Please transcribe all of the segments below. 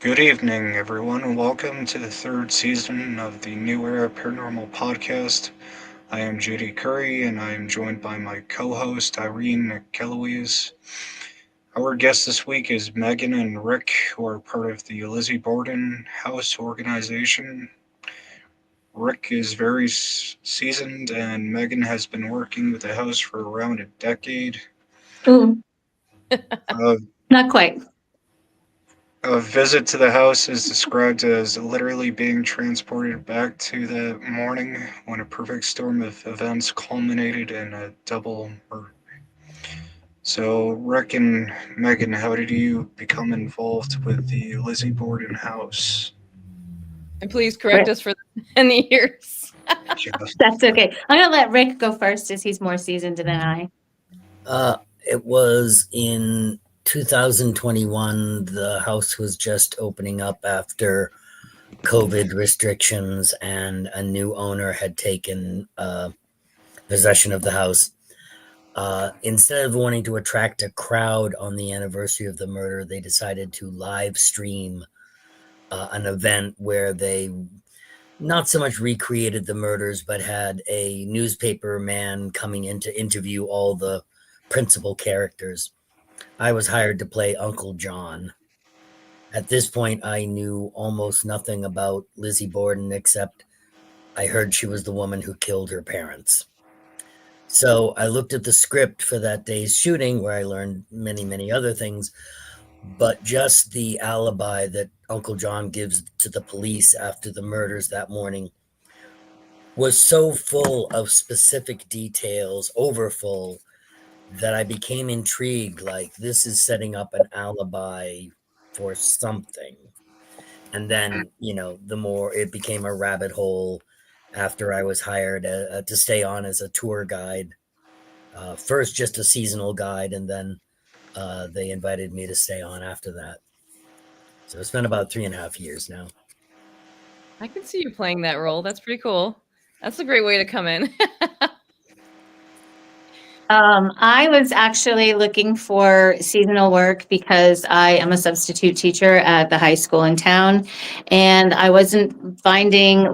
Good evening, everyone, and welcome to the third season of the New Era Paranormal podcast. I am JD Curry, and I am joined by my co-host Irene Keloise. Our guest this week is Megan and Rick, who are part of the Lizzie Borden House organization. Rick is very seasoned, and Megan has been working with the house for around a decade. Ooh, Uh, not quite. A visit to the house is described as literally being transported back to that morning when a perfect storm of events culminated in a double murder. So, Rick and Megan, how did you become involved with the Lizzie Borden house? And please correct Rick, us for any years. Yes. that's okay. I'm gonna let Rick go first, as he's more seasoned than I. It was in 2021. The house was just opening up after COVID restrictions, and a new owner had taken possession of the house. Instead of wanting to attract a crowd on the anniversary of the murder, they decided to live stream an event where they not so much recreated the murders, but had a newspaper man coming in to interview all the principal characters. I was hired to play Uncle John. At this point, I knew almost nothing about Lizzie Borden except I heard she was the woman who killed her parents. So I looked at the script for that day's shooting, where I learned many, many other things, but just the alibi that Uncle John gives to the police after the murders that morning was so full of specific details, overfull, that I became intrigued. Like, this is setting up an alibi for something. And then, the more it became a rabbit hole after I was hired to stay on as a tour guide. First, just a seasonal guide, and then they invited me to stay on after that. So it's been about 3.5 years now. I can see you playing that role. That's pretty cool. That's a great way to come in. I was actually looking for seasonal work because I am a substitute teacher at the high school in town, and I wasn't finding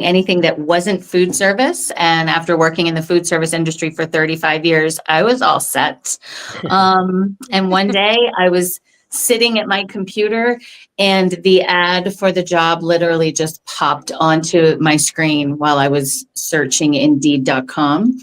anything that wasn't food service. And after working in the food service industry for 35 years, I was all set. And one day I was sitting at my computer, and the ad for the job literally just popped onto my screen while I was searching Indeed.com.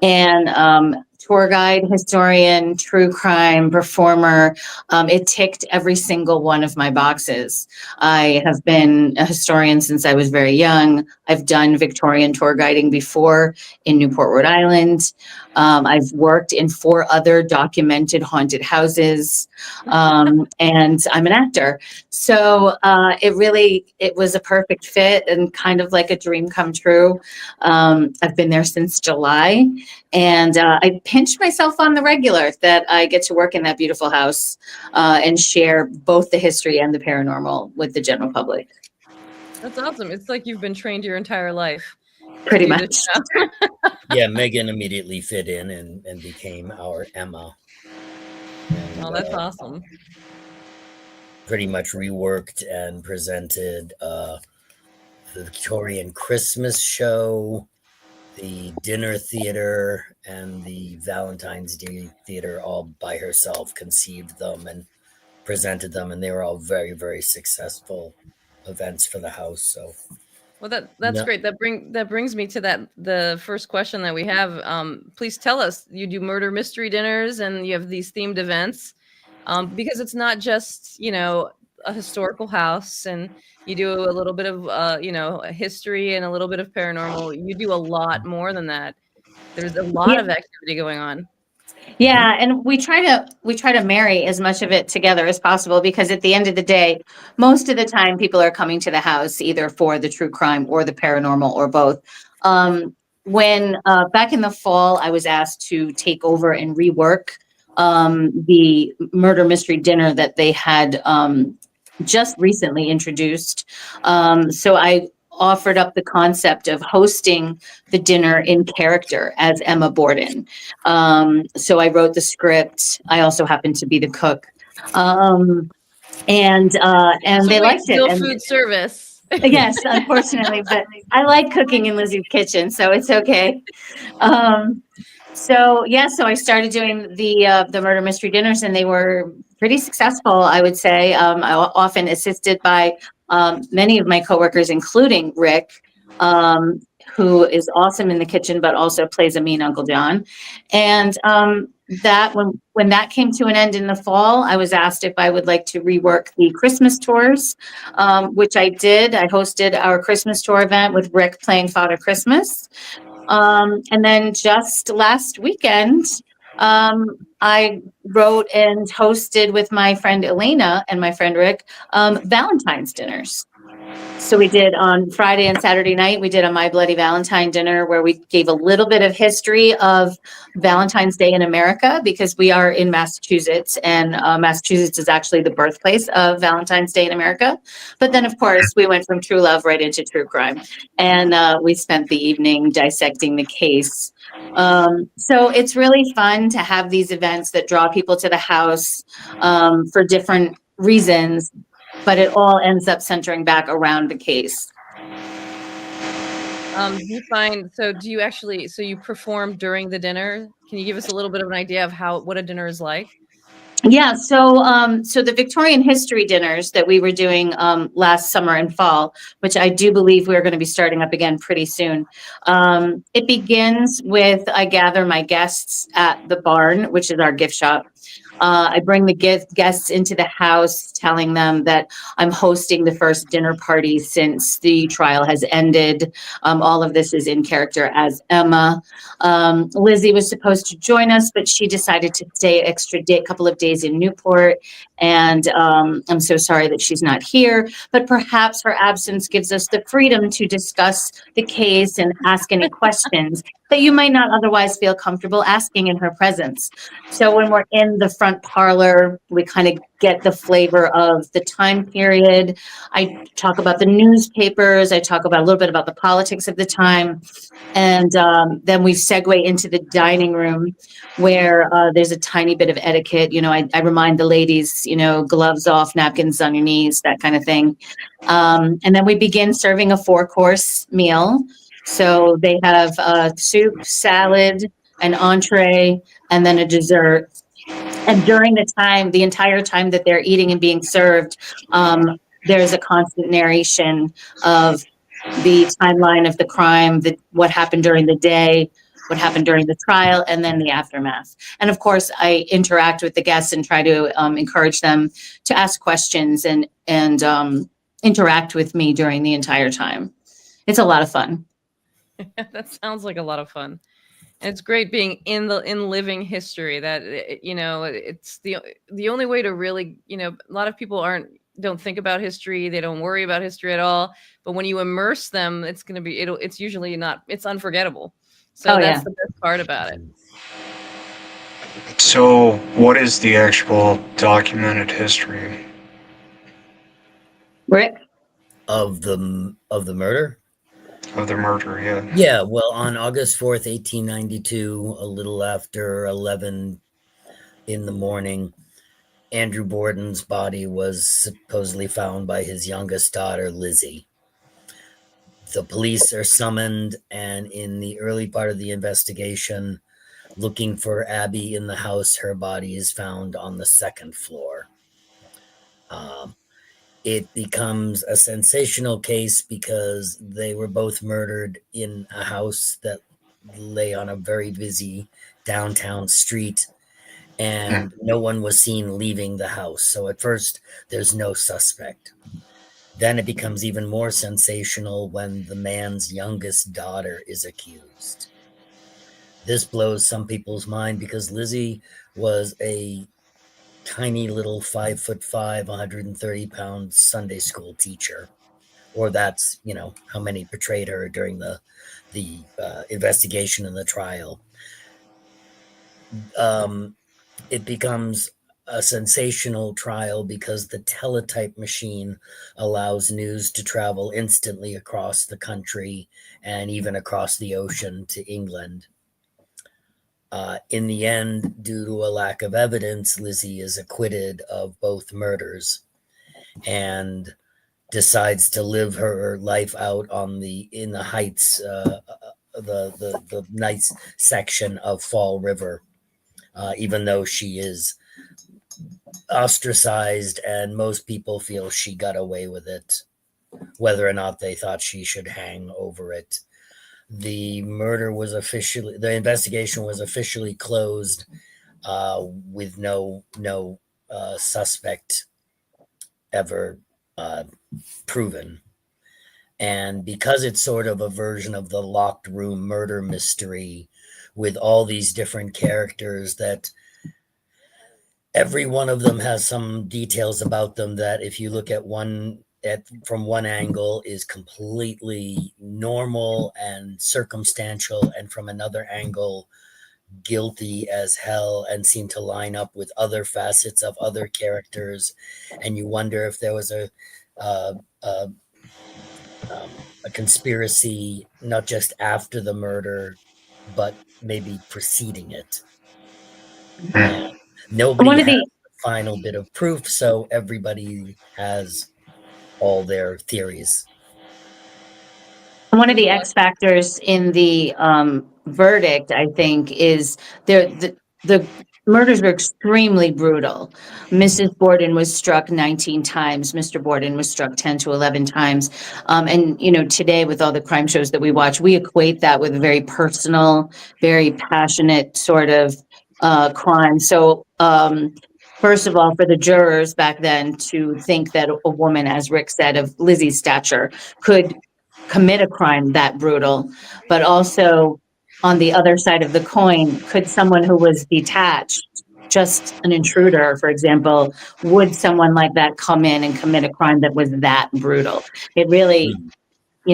And tour guide, historian, true crime performer. It ticked every single one of my boxes. I have been a historian since I was very young. I've done Victorian tour guiding before in Newport, Rhode Island. I've worked in 4 other documented haunted houses, and I'm an actor. So it was a perfect fit and kind of like a dream come true. I've been there since July, and I pinch myself on the regular that I get to work in that beautiful house and share both the history and the paranormal with the general public. That's awesome. It's like you've been trained your entire life. Pretty do much. this job. Yeah, Megan immediately fit in and became our Emma. And, Oh, that's awesome. pretty much reworked and presented the Victorian Christmas show, the dinner theater, and the Valentine's Day theater all by herself, conceived them and presented them, and they were all very, very successful events for the house. So Well, that's no, great. That brings me to the first question that we have. Please tell us. You do murder mystery dinners, and you have these themed events, because it's not just a historical house, and you do a little bit of a history and a little bit of paranormal. You do a lot more than that. There's a lot Yeah. of activity going on. Yeah, and we try to marry as much of it together as possible, because at the end of the day, most of the time people are coming to the house either for the true crime or the paranormal or both. When back in the fall, I was asked to take over and rework the murder mystery dinner that they had just recently introduced. So I offered up the concept of hosting the dinner in character as Emma Borden. So I wrote the script. I also happened to be the cook. and they So wait, liked it. still And food service. yes, unfortunately, but I like cooking in Lizzie's kitchen, so it's okay. Um, so yeah, so I started doing the murder mystery dinners, and they were pretty successful, I would say. I often assisted by many of my coworkers, including Rick, um, who is awesome in the kitchen, but also plays a mean Uncle John. And that when that came to an end in the fall, I was asked if I would like to rework the Christmas tours, which I did. I hosted our Christmas tour event with Rick playing Father Christmas. And then just last weekend, I wrote and hosted with my friend Elena and my friend Rick Valentine's dinners. So we did on Friday and Saturday night, we did a My Bloody Valentine dinner where we gave a little bit of history of Valentine's Day in America, because we are in Massachusetts, and Massachusetts is actually the birthplace of Valentine's Day in America. But then, of course, we went from true love right into true crime, and we spent the evening dissecting the case. So it's really fun to have these events that draw people to the house for different reasons, but it all ends up centering back around the case. Do you find, so do you actually, so you perform during the dinner? Can you give us a little bit of an idea of what a dinner is like? Yeah, so the Victorian history dinners that we were doing last summer and fall, which I do believe we're going to be starting up again pretty soon. It begins with I gather my guests at the barn, which is our gift shop. I bring the guests into the house, telling them that I'm hosting the first dinner party since the trial has ended. All of this is in character as Emma. Lizzie was supposed to join us, but she decided to stay an extra day, a couple of days in Newport. And I'm so sorry that she's not here, but perhaps her absence gives us the freedom to discuss the case and ask any questions that you might not otherwise feel comfortable asking in her presence. So when we're in the front parlor, we kind of get the flavor of the time period. I talk about the newspapers. I talk about a little bit about the politics of the time. And then we segue into the dining room, where there's a tiny bit of etiquette. You know, I remind the ladies, you know, gloves off, napkins on your knees, that kind of thing. And then we begin serving a 4-course meal. So they have soup, salad, an entree, and then a dessert. And during the entire time that they're eating and being served, there's a constant narration of the timeline of the crime, what happened during the day, what happened during the trial, and then the aftermath. And of course, I interact with the guests and try to encourage them to ask questions and interact with me during the entire time. It's a lot of fun. That sounds like a lot of fun. And it's great being in living history. That you know, it's the only way to really, you know, a lot of people don't think about history, they don't worry about history at all, but when you immerse them, it's usually not, it's unforgettable. So that's the best part about it. So, what is the actual documented history Rick? Of the murder? of the murder? Yeah. Yeah, well, on August 4th, 1892, a little after 11 in the morning, Andrew Borden's body was supposedly found by his youngest daughter, Lizzie. The police are summoned, and in the early part of the investigation, looking for Abby in the house, her body is found on the second floor. It becomes a sensational case because they were both murdered in a house that lay on a very busy downtown street, and no one was seen leaving the house. So at first, there's no suspect. Then it becomes even more sensational when the man's youngest daughter is accused. This blows some people's mind because Lizzie was a tiny little 5'5", 130-pound Sunday school teacher, or that's, you know, how many portrayed her during the investigation and the trial. It becomes a sensational trial because the teletype machine allows news to travel instantly across the country and even across the ocean to England. In the end, due to a lack of evidence, Lizzie is acquitted of both murders. and decides to live her life out in the heights, the nice section of Fall River, even though she is ostracized and most people feel she got away with it, whether or not they thought she should hang over it. The investigation was officially closed, with no suspect ever proven. And because it's sort of a version of the locked room murder mystery with all these different characters that every one of them has some details about them that if you look from one angle is completely normal and circumstantial, and from another angle guilty as hell and seem to line up with other facets of other characters, and you wonder if there was uh, uh, a conspiracy not just after the murder but maybe preceding it. And One nobody of has the the final bit of proof, so everybody has all their theories. One of There's a the lot. X factors in the verdict, I think, is the murders were extremely brutal. Mrs. Borden was struck 19 times. Mr. Borden was struck 10 to 11 times. And, today with all the crime shows that we watch, we equate that with a very personal, very passionate sort of crime. So, first of all, for the jurors back then to think that a woman, as Rick said, of Lizzie's stature could commit a crime that brutal, but also on the other side of the coin, could someone who was detached, just an intruder, for example, would someone like that come in and commit a crime that was that brutal? It really, Hmm.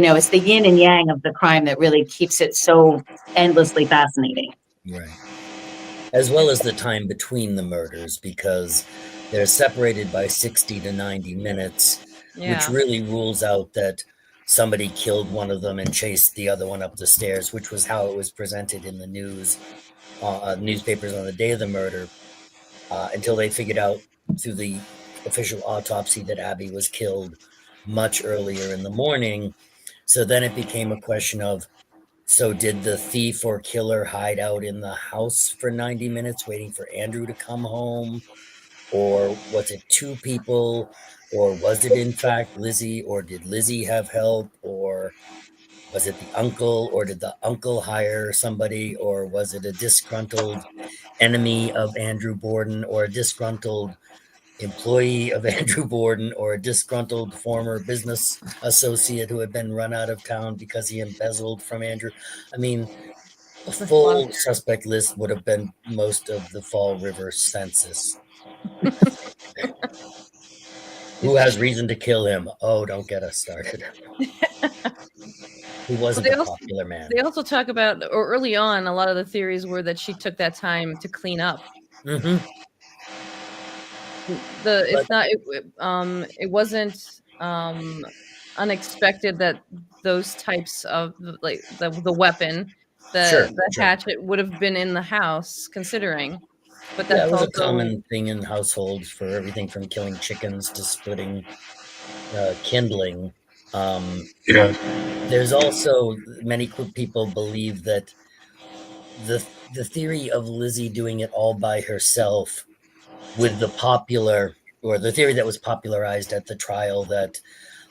it's the yin and yang of the crime that really keeps it so endlessly fascinating. Right. As well as the time between the murders, because they're separated by 60 to 90 minutes, which Yeah. really rules out that somebody killed one of them and chased the other one up the stairs, which was how it was presented in the newspapers on the day of the murder, until they figured out through the official autopsy that Abby was killed much earlier in the morning. So then it became a question of, so did the thief or killer hide out in the house for 90 minutes waiting for Andrew to come home? Or was it two people? Or was it in fact Lizzie? Or did Lizzie have help? Or was it the uncle? Or did the uncle hire somebody? Or was it a disgruntled enemy of Andrew Borden? Or a disgruntled employee of Andrew Borden? Or a disgruntled former business associate who had been run out of town because he embezzled from Andrew? I mean, a There's a lot of full suspect list would have been most of the Fall River census. Who it's has reason to kill him? Oh, don't get us started. He well, wasn't a popular man. they also talk about, or early on, a lot of the theories were that she took that time to clean up. Hmm. It's But not it wasn't um unexpected that those types of, like, the weapon, sure, the sure. hatchet would have been in the house, considering, but Yeah, it that's was a also, common thing in households for everything from killing chickens to splitting kindling. Um, Yeah. there's also many people believe that the theory of Lizzie doing it all by herself with the theory that was popularized at the trial that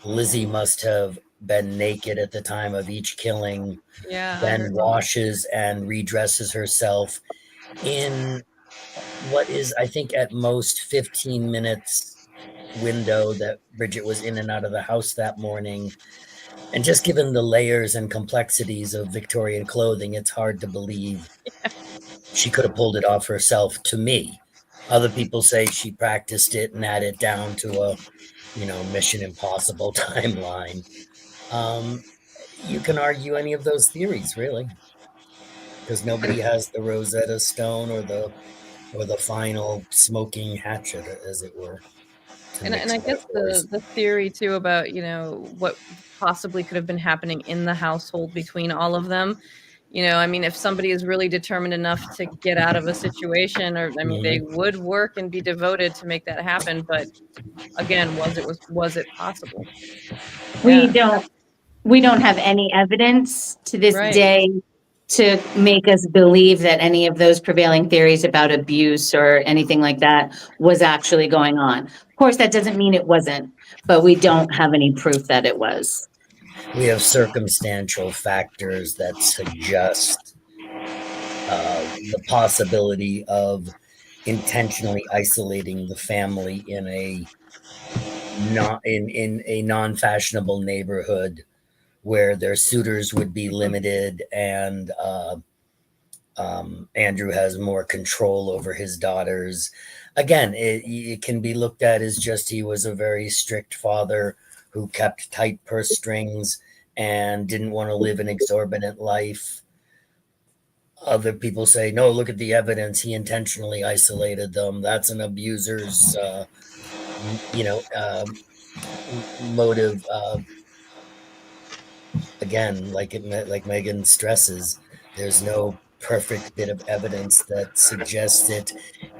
Lizzie must have been naked at the time of each killing, yeah, I then heard about that. washes and redresses herself in what is, I think, at most 15 minutes window that Bridget was in and out of the house that morning. And just given the layers and complexities of Victorian clothing, it's hard to believe she could have pulled it off herself, to me. Other people say she practiced it and had it down to a, Mission Impossible timeline. Um, you can argue any of those theories, really, because nobody has the Rosetta Stone or the final smoking hatchet, as it were, to And mix I guess metaphors. the theory too about, what possibly could have been happening in the household between all of them, I mean, if somebody is really determined enough to get out of a situation, or I mean, they would work and be devoted to make that happen. But again, was it possible? We Yeah, don't we don't have any evidence to this right. day to make us believe that any of those prevailing theories about abuse or anything like that was actually going on. Of course, that doesn't mean it wasn't, but we don't have any proof that it was. We have circumstantial factors that suggest the possibility of intentionally isolating the family in a not in a non-fashionable neighborhood where their suitors would be limited, and Andrew has more control over his daughters. Again, it can be looked at as just he was a very strict father who kept tight purse strings and didn't want to live an exorbitant life. Other people say, no, look at the evidence. He intentionally isolated them. That's an abuser's, you know, motive. Again, like Megan stresses, there's no perfect bit of evidence that suggests it.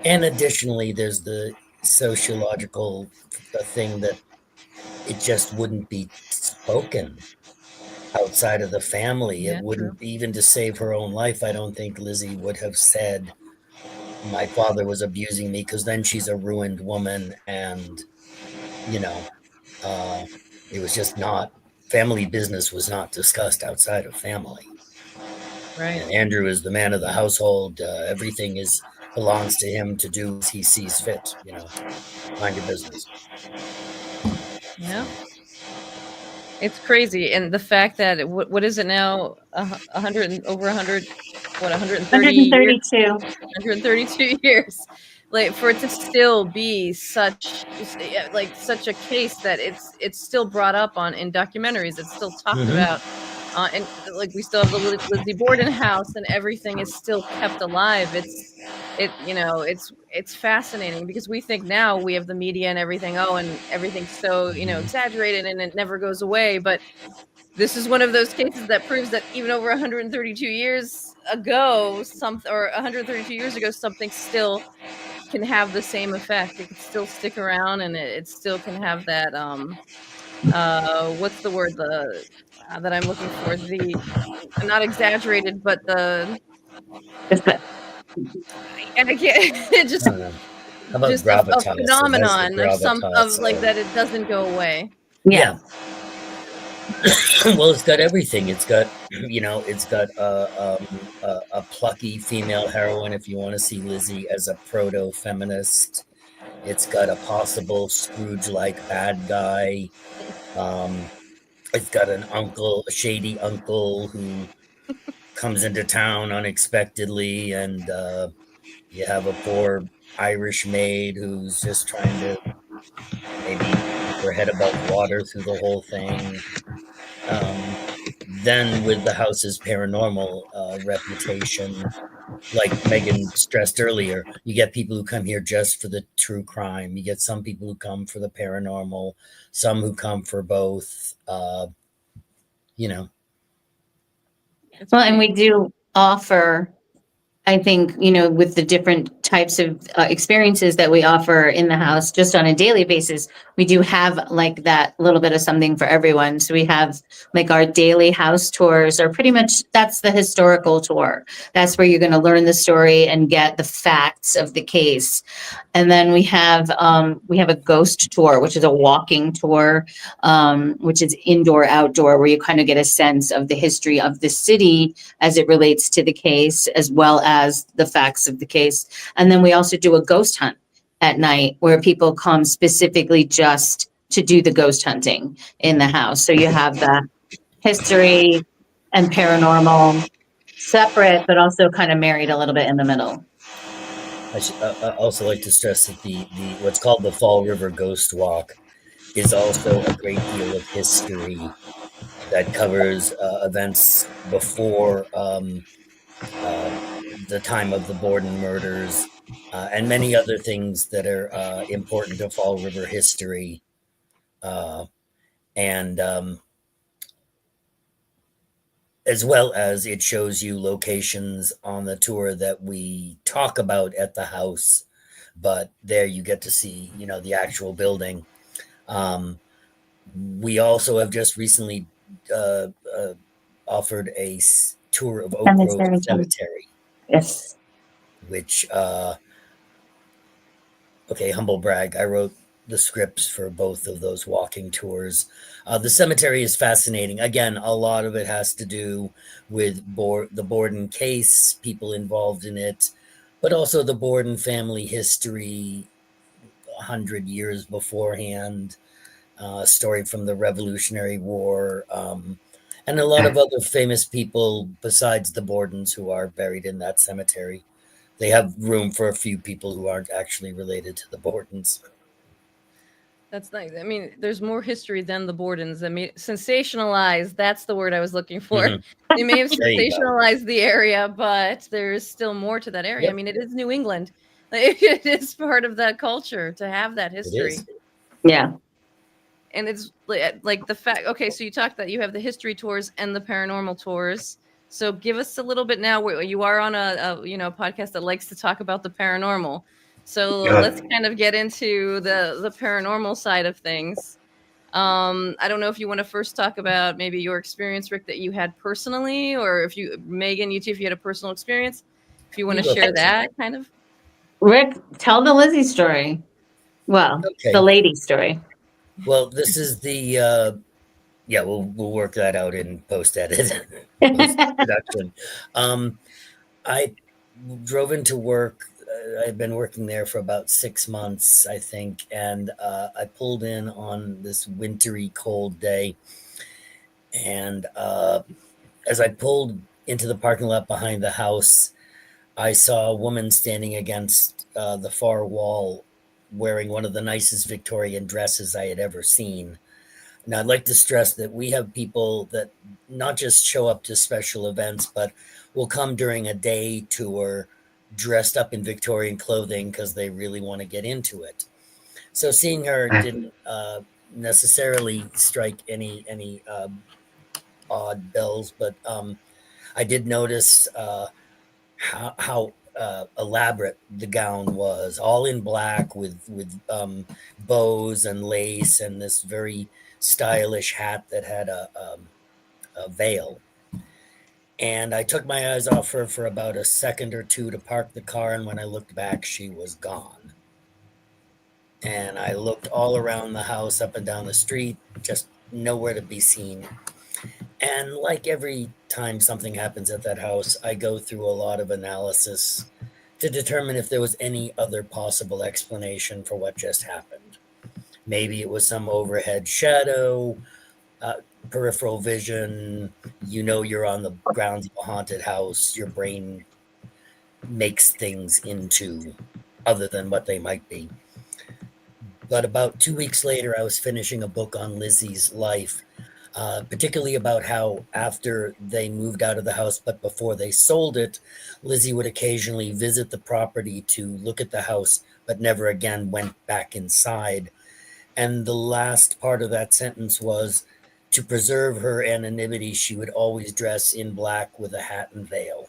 And additionally, there's the sociological thing that it just wouldn't be spoken outside of the family. It Yeah, true. wouldn't, even to save her own life. I don't think Lizzie would have said, my father was abusing me, because then she's a ruined woman. And, you know, it was just not, family business was not discussed outside of family. Right. And Andrew is the man of the household. Everything belongs to him to do as he sees fit. Mind your business. Yeah. It's crazy. And the fact that what is it now? 100 over 100, what, 130 years, 132. 132 years, like, for it to still be such, yeah, like, such a case that it's still brought up in documentaries. It's still talked Mm-hmm. about, and like, we still have the Lizzie Borden house, and everything is still kept alive. It's fascinating, because we think now we have the media and everything, and everything's so, exaggerated, and it never goes away. But this is one of those cases that proves that even over 132 years ago, or 132 years ago, something still can have the same effect. It can still stick around, and it still can have that, what's the word, that I'm looking for? The Not exaggerated, but I can't, it I just don't know. How about a gravitas? It has the phenomenon of gravitas like of, that. It doesn't go away. Yeah. Well, it's got everything. It's got, it's got a plucky female heroine, if you want to see Lizzie as a proto-feminist. It's got a possible Scrooge-like bad guy. It's got a shady uncle who comes into town unexpectedly, and you have a poor Irish maid who's just trying to maybe keep her head above water through the whole thing. Then with the house's paranormal reputation, like Megan stressed earlier, you get people who come here just for the true crime. You get some people who come for the paranormal, some who come for both. You know, It's Well, and pretty. we do offer, I think, with the different types of experiences that we offer in the house just on a daily basis, we do have like that little bit of something for everyone. So we have like our daily house tours, or pretty much that's the historical tour. That's where you're going to learn the story and get the facts of the case. And then we have a ghost tour, which is a walking tour, which is indoor, outdoor, where you kind of get a sense of the history of the city as it relates to the case, as well as the facts of the case. And then we also do a ghost hunt at night, where people come specifically just to do the ghost hunting in the house. So you have the history and paranormal separate, but also kind of married a little bit in the middle. I should also like to stress that the what's called the Fall River Ghost Walk is also a great deal of history that covers events before the time of the Borden murders, and many other things that are important to Fall River history. And as well as it shows you locations on the tour that we talk about at the house, but there you get to see, the actual building. Um, we also have just recently uh, uh, offered a tour of Oak Grove Cemetery tours. Cemetery, Yes. which, okay, humble brag, I wrote the scripts for both of those walking tours. The cemetery is fascinating. Again, a lot of it has to do with the Borden case, people involved in it, but also the Borden family history 100 years beforehand, a story from the Revolutionary War, and a lot of other famous people besides the Bordens who are buried in that cemetery. They have room for a few people who aren't actually related to the Bordens. That's nice. I mean, there's more history than the Bordens. I mean, sensationalized. That's the word I was looking for. Mhm. They may have There you go. sensationalized the area, but there's still more to that area. I Yep, mean, it is New England. Like, it is part of that culture to have that it history. is. Yeah. And it's like the fact. Okay, so you talked that you have the history tours and the paranormal tours. So give us a little bit now. You are on a podcast that likes to talk about the paranormal. So Yeah. let's kind of get into the paranormal side of things. I don't know if you want to first talk about maybe your experience, Rick, that you had personally, or if you, Megan, you too, if you had a personal experience, if you want You to go share first. that kind of. Rick, tell the Lizzie story. Well, the Okay. lady story. Well, this is the yeah, we'll work that out in post edit, post production. I drove into work. I've been working there for about 6 months, I think, and I pulled in on this wintry, cold day. And as I pulled into the parking lot behind the house, I saw a woman standing against the far wall wearing one of the nicest Victorian dresses I had ever seen. Now, I'd like to stress that we have people that not just show up to special events, but will come during a day tour dressed up in Victorian clothing because they really want to get into it. So seeing her didn't necessarily strike any odd bells, but I did notice how elaborate the gown was, all in black with bows and lace, and this very stylish hat that had a veil. And I took my eyes off her for about a second or two to park the car, and when I looked back, she was gone. And I looked all around the house, up and down the street, just nowhere to be seen. And like every time something happens at that house, I go through a lot of analysis to determine if there was any other possible explanation for what just happened. Maybe it was some overhead shadow, uh, peripheral vision. You're on the grounds of a haunted house. Your brain makes things into other than what they might be. But about 2 weeks later, I was finishing a book on Lizzie's life, particularly about how after they moved out of the house, but before they sold it, Lizzie would occasionally visit the property to look at the house, but never again went back inside. And the last part of that sentence was, to preserve her anonymity, she would always dress in black with a hat and veil.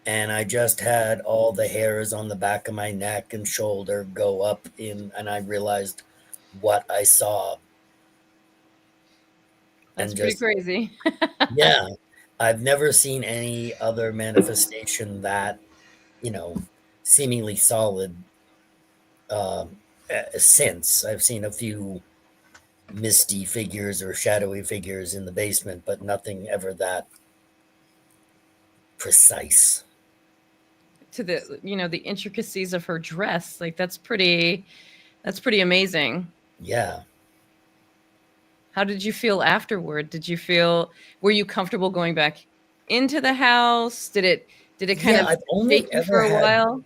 And I just had all the hairs on the back of my neck and shoulder go up and I realized what I saw. That's And pretty just, crazy. yeah, I've never seen any other manifestation that, seemingly solid since. I've seen a few misty figures or shadowy figures in the basement, but nothing ever that precise. To the intricacies of her dress, like that's pretty amazing. Yeah. How did you feel afterward? Were you comfortable going back into the house? Did it kind Yeah, of shake you for a while?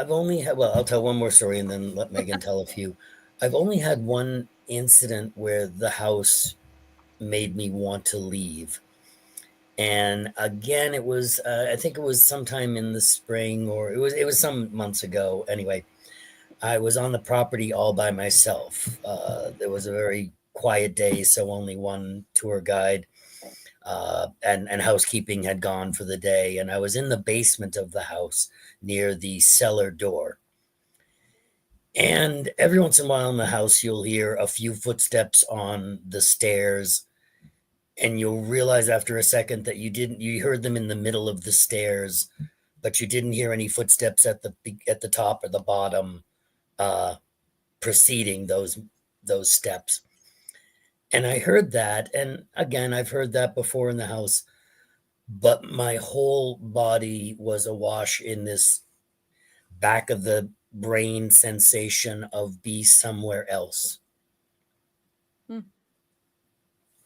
well, I'll tell one more story and then let Megan tell a few. I've only had one incident where the house made me want to leave. And again, it was, I think it was sometime in the spring, or it was some months ago. Anyway, I was on the property all by myself. There was a very quiet day, so only one tour guide. and housekeeping had gone for the day. And I was in the basement of the house near the cellar door. And every once in a while in the house, you'll hear a few footsteps on the stairs. And you'll realize after a second that you heard them in the middle of the stairs, but you didn't hear any footsteps at the top or the bottom preceding those steps. And I heard that. And again, I've heard that before in the house, but my whole body was awash in this back of the brain sensation of be somewhere else.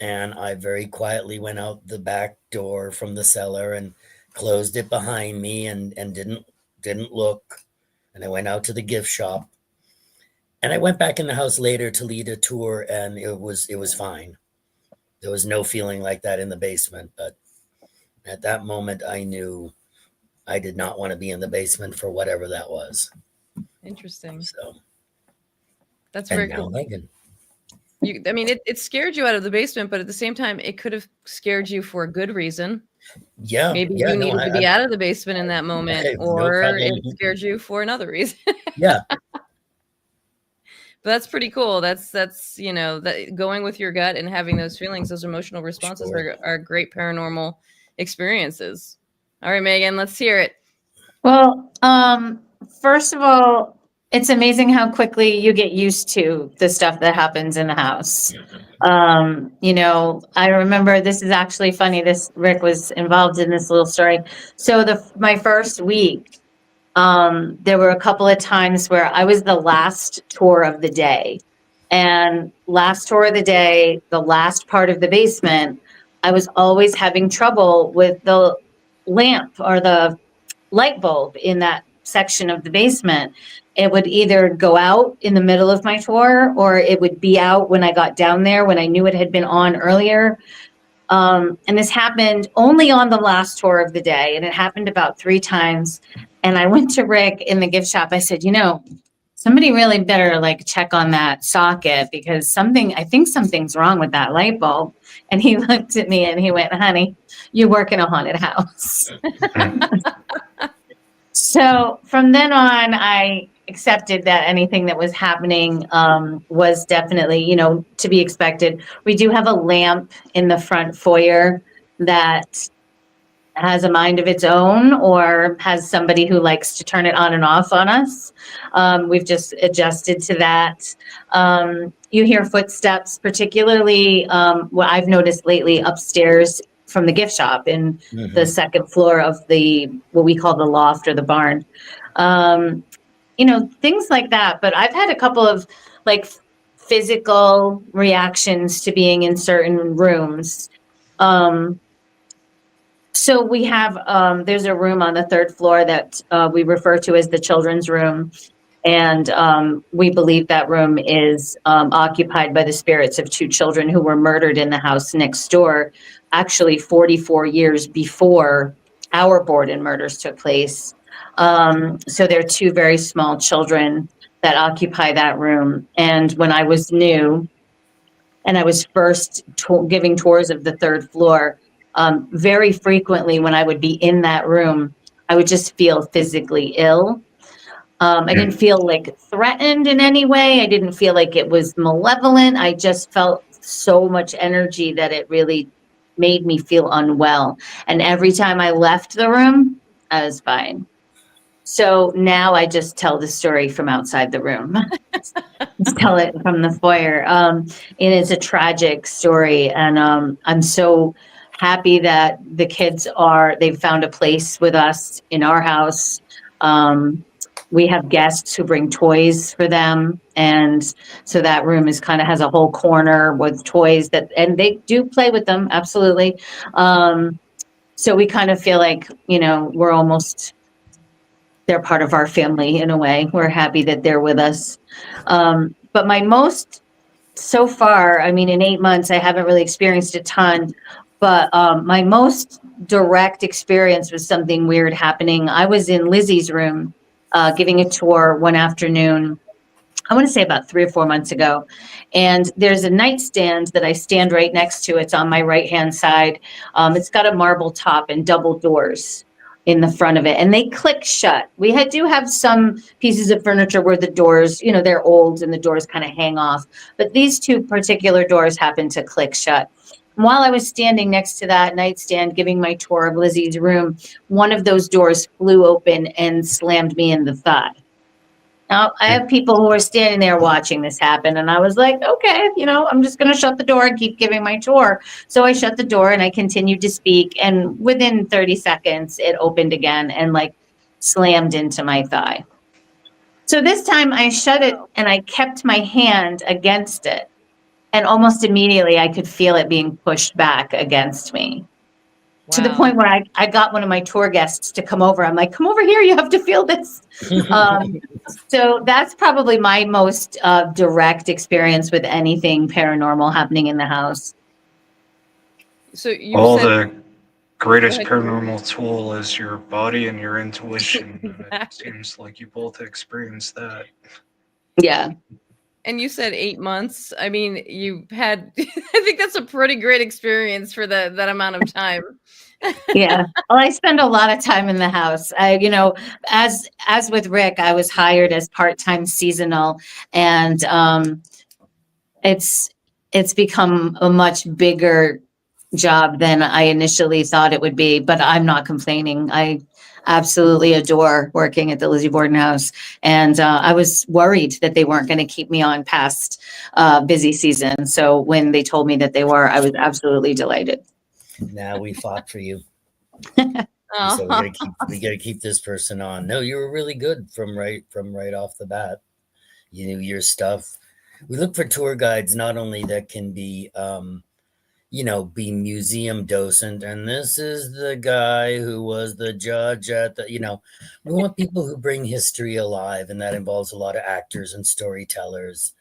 And I very quietly went out the back door from the cellar and closed it behind me and didn't look. And I went out to the gift shop. And I went back in the house later to lead a tour, and it was fine. There was no feeling like that in the basement. But at that moment, I knew I did not want to be in the basement for whatever that was. Interesting. So that's very cool. Megan. I mean, it scared you out of the basement, but at the same time, it could have scared you for a good reason. Yeah. Maybe you needed to be out of the basement in that moment, or it scared you for another reason. Yeah. But that's pretty cool. That's that going with your gut and having those feelings, those emotional responses are great paranormal experiences. All right, Megan, let's hear it. Well, first of all, it's amazing how quickly you get used to the stuff that happens in the house. I remember, this is actually funny. Rick was involved in this little story. So my first week, there were a couple of times where I was the last tour of the day. And last tour of the day, the last part of the basement, I was always having trouble with the lamp or the light bulb in that section of the basement. It would either go out in the middle of my tour, or it would be out when I got down there, when I knew it had been on earlier. And this happened only on the last tour of the day. And it happened about 3 times. And I went to Rick in the gift shop. I said, somebody really better check on that socket, because I think something's wrong with that light bulb. And he looked at me and he went, honey, you work in a haunted house. So from then on, I accepted that anything that was happening was definitely, to be expected. We do have a lamp in the front foyer that has a mind of its own, or has somebody who likes to turn it on and off on us. We've just adjusted to that. You hear footsteps, particularly what I've noticed lately upstairs from the gift shop in the second floor of what we call the loft or the barn. Things like that. But I've had a couple of physical reactions to being in certain rooms. So we have, there's a room on the 3rd floor that we refer to as the children's room. And we believe that room is occupied by the spirits of 2 children who were murdered in the house next door, actually 44 years before our Borden murders took place. So there are 2 very small children that occupy that room. And when I was new and I was first giving tours of the 3rd floor, very frequently when I would be in that room, I would just feel physically ill. I didn't feel threatened in any way. I didn't feel like it was malevolent. I just felt so much energy that it really made me feel unwell. And every time I left the room, I was fine. So now I just tell the story from outside the room. Just tell it from the foyer. It is a tragic story. And I'm so happy that the kids they've found a place with us in our house. We have guests who bring toys for them. And so that room has a whole corner with toys and they do play with them. Absolutely. So we kind of feel like, they're part of our family in a way. We're happy that they're with us. But so far, in 8 months, I haven't really experienced a ton, but my most direct experience was something weird happening. I was in Lizzie's room, giving a tour one afternoon. I want to say about 3 or 4 months ago. And there's a nightstand that I stand right next to. It's on my right-hand side. It's got a marble top and double doors in the front of it, and they click shut. Do have some pieces of furniture where the doors, they're old and the doors kind of hang off, but these two particular doors happen to click shut. While I was standing next to that nightstand giving my tour of Lizzie's room, one of those doors flew open and slammed me in the thigh. Now, I have people who are standing there watching this happen, and I was like, okay, I'm just going to shut the door and keep giving my tour. So I shut the door and I continued to speak, and within 30 seconds, it opened again and slammed into my thigh. So this time I shut it and I kept my hand against it, and almost immediately I could feel it being pushed back against me. To the point where I got one of my tour guests to come over. I'm like, come over here, you have to feel this. So that's probably my most direct experience with anything paranormal happening in the house. So you The greatest paranormal tool is your body and your intuition. Exactly. It seems like you both experienced that. Yeah. And you said 8 months. I mean, you had, I think that's a pretty great experience for that amount of time. Yeah. Well, I spend a lot of time in the house. As with Rick, I was hired as part-time seasonal, and it's become a much bigger job than I initially thought it would be, but I'm not complaining. I absolutely adore working at the Lizzie Borden house. And I was worried that they weren't going to keep me on past busy season. So when they told me that they were, I was absolutely delighted. Now we fought for you. So we gotta keep this person on. No, you were really good from right off the bat. You knew your stuff. We look for tour guides not only that can be be museum docent, and this is the guy who was the judge at the, we want people who bring history alive, and that involves a lot of actors and storytellers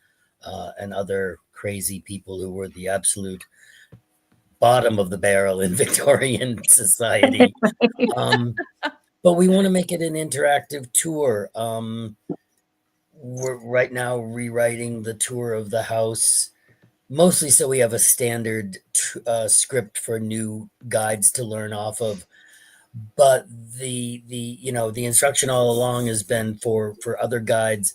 and other crazy people who were the absolute bottom of the barrel in Victorian society. But we want to make it an interactive tour. We're right now rewriting the tour of the house, mostly so we have a standard script for new guides to learn off of. But the instruction all along has been for other guides,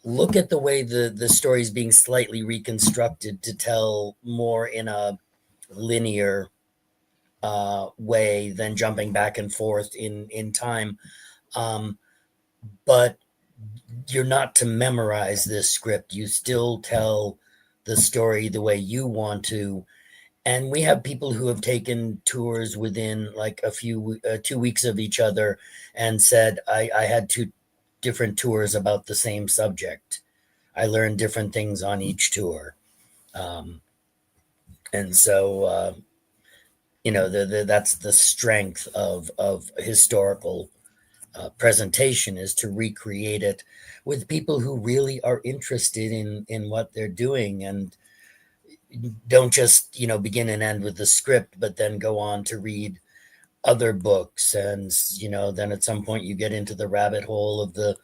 look at the way the story is being slightly reconstructed to tell more in a linear way than jumping back and forth in time. But you're not to memorize this script. You still tell the story the way you want to. And we have people who have taken tours within like a few 2 weeks of each other and said, I had 2 different tours about the same subject. I learned different things on each tour. And so that's the strength of historical presentation, is to recreate it with people who really are interested in what they're doing, and don't just begin and end with the script, but then go on to read other books, and then at some point you get into the rabbit hole of the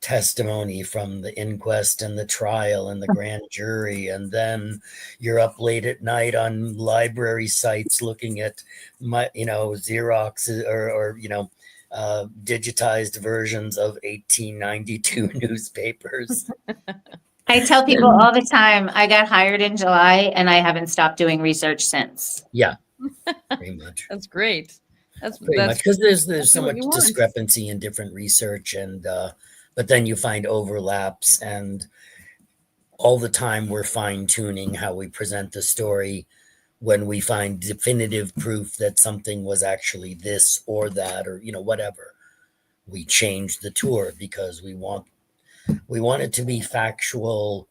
testimony from the inquest and the trial and the grand jury, and then you're up late at night on library sites looking at Xerox or digitized versions of 1892 newspapers. I tell people all the time, I got hired in July and I haven't stopped doing research since. Yeah, pretty much. That's great. That's much, because there's so much discrepancy in different research, and but then you find overlaps, and all the time we're fine-tuning how we present the story. When we find definitive proof that something was actually this or that, or whatever, we change the tour because we want it to be factual,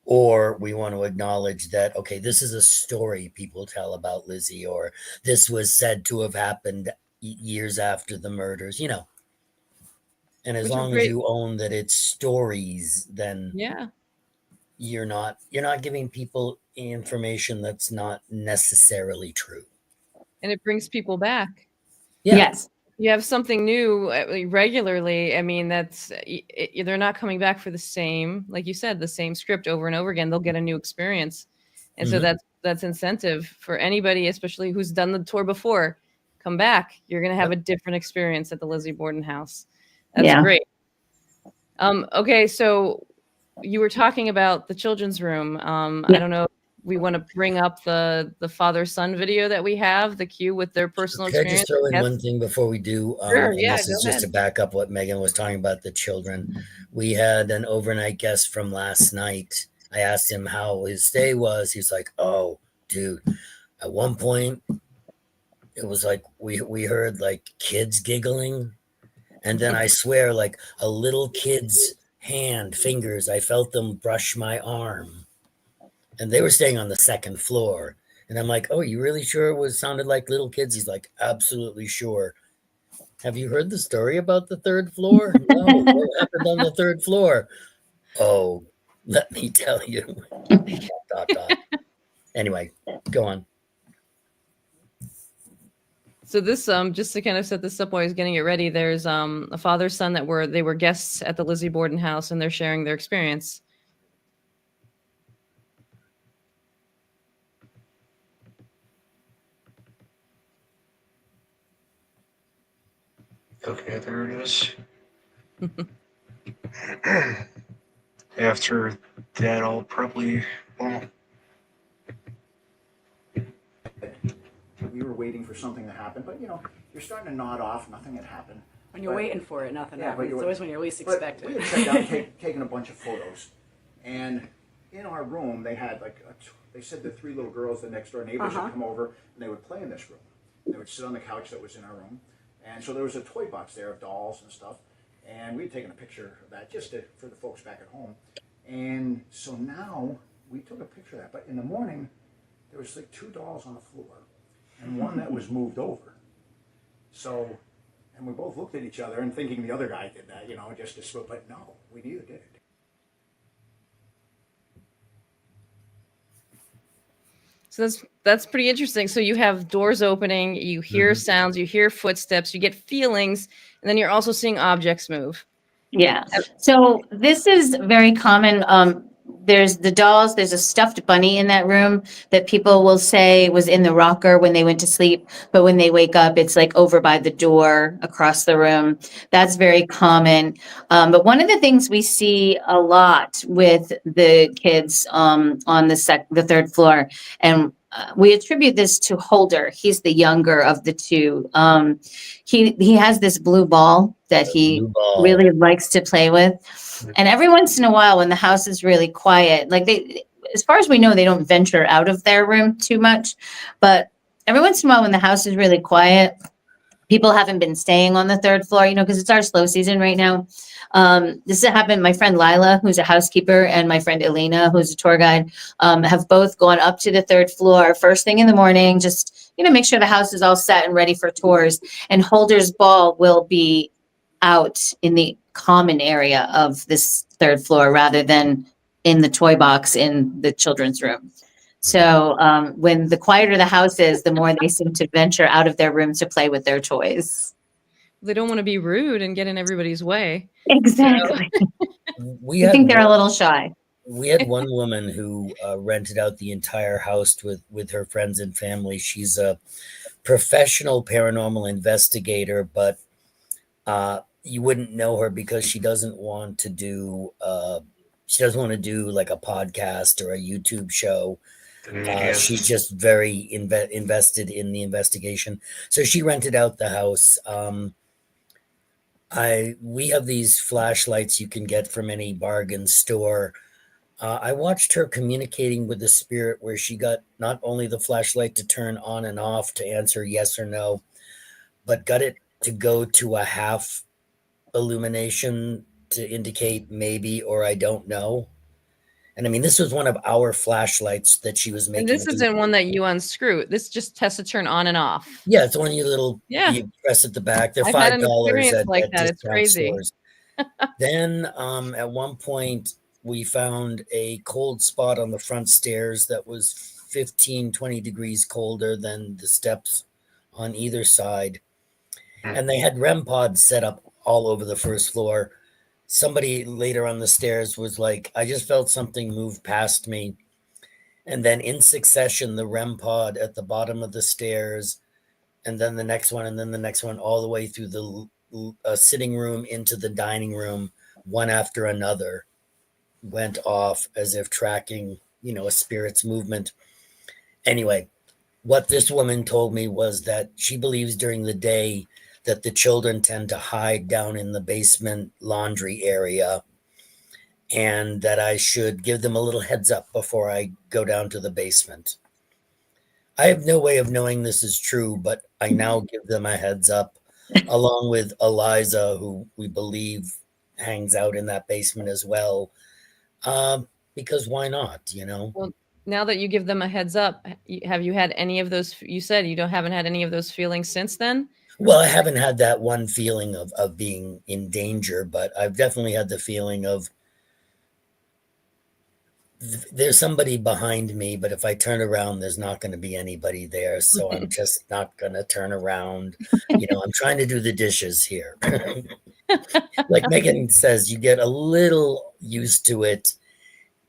or we want to acknowledge that, okay, this is a story people tell about Lizzie, or this was said to have happened years after the murders, and as long as you own that it's stories, then you're not giving people information that's not necessarily true. And it brings people back. Yes. you have something new regularly, I mean, they're not coming back for the same, like you said, the same script over and over again. They'll get a new experience, and so Mhm. that's incentive for anybody, especially who's done the tour before. Come back, you're going to have Yep. a different experience at the Lizzie Borden house. That's Yeah. great. Okay, so you were talking about the children's room. I Yeah. don't know if we want to bring up the father-son video that we have, the queue with their personal Could I just experience. throw in Yes. one thing before we do? Sure, And yeah, this is go just ahead. to back up what Megan was talking about the children. We had an overnight guest from last night. I asked him how his stay was. He's like, "Oh, dude, at one point it was like we heard like kids giggling, and then I swear, like a little kid's fingers, I felt them brush my arm, and they were staying on the second floor." And I'm like, "Oh, you really sure it was sounded like little kids?" He's like, "Absolutely sure." Have you heard the story about the third floor? No. What happened on the third floor? Oh, let me tell you. Dot, dot, dot. Anyway, go on. So this just to kind of set this up while I was getting it ready, there's a father son they were guests at the Lizzie Borden house, and they're sharing their experience. Okay, there it is. After that, I'll probably, well, we were waiting for something to happen, but you're starting to nod off. Nothing had happened. When you're waiting for it, nothing happens. It's But always when you're least but expected. we had sat down, taken a bunch of photos, and in our room they had they said the three little girls, the next door neighbors, would come over and they would play in this room. They would sit on the couch that was in our room, and so there was a toy box there of dolls and stuff, and we had taken a picture of that for the folks back at home, and so now we took a picture of that. But in the morning, there was like two dolls on the floor, and one that was moved over. So, and we both looked at each other and thinking the other guy did that, just to swoop. But no, we neither did it. So that's pretty interesting. So you have doors opening, you hear Mhm. sounds, you hear footsteps, you get feelings, and then you're also seeing objects move. Yeah. So this is very common. There's the dolls, there's a stuffed bunny in that room that people will say was in the rocker when they went to sleep, but when they wake up, it's like over by the door across the room. That's very common. But one of the things we see a lot with the kids on the third floor, and we attribute this to Holder. He's the younger of the two. He has this blue ball that he Blue ball. really likes to play with. And every once in a while, when the house is really quiet, like as far as we know, they don't venture out of their room too much. But every once in a while, when the house is really quiet, people haven't been staying on the third floor, because it's our slow season right now. This has happened. My friend Lila, who's a housekeeper, and my friend Elena, who's a tour guide, have both gone up to the third floor first thing in the morning, just, make sure the house is all set and ready for tours. And Holder's ball will be out in the common area of this third floor rather than in the toy box in the children's room. So when the quieter the house is, the more they seem to venture out of their rooms to play with their toys. They don't want to be rude and get in everybody's way. Exactly. We I think they're a one, little shy. we had one woman who rented out the entire house with her friends and family. She's a professional paranormal investigator, but you wouldn't know her because she doesn't want to do like a podcast or a YouTube show. the media. She's just very invested in the investigation. So she rented out the house. We have these flashlights you can get from any bargain store. I watched her communicating with the spirit where she got not only the flashlight to turn on and off to answer yes or no, but got it to go to a half illumination to indicate maybe or I don't know. And I mean, this was one of our flashlights that she was And making. this isn't one that you unscrew. This just has to turn on and off. Yeah, it's one of your little. Yeah. You press at the back. They're I've had $5 an experience at, like at that. It's discount crazy. stores. Then at one point we found a cold spot on the front stairs that was 15, 20 degrees colder than the steps on either side. And they had REM pods set up all over the first floor. Somebody later on the stairs was like, I just felt something move past me. And then in succession, the REM pod at the bottom of the stairs, and then the next one, and then the next one, all the way through the sitting room into the dining room, one after another, went off as if tracking, a spirit's movement. Anyway, what this woman told me was that she believes during the day that the children tend to hide down in the basement laundry area, and that I should give them a little heads up before I go down to the basement. I have no way of knowing this is true, but I now give them a heads up, along with Eliza, who we believe hangs out in that basement as well. Because why not, Well, now that you give them a heads up, have you had any of those? You said you haven't had any of those feelings since then? Well, I haven't had that one feeling of being in danger, but I've definitely had the feeling of there's somebody behind me, but if I turn around, there's not going to be anybody there. So I'm just not going to turn around. I'm trying to do the dishes here. Like Megan says, you get a little used to it,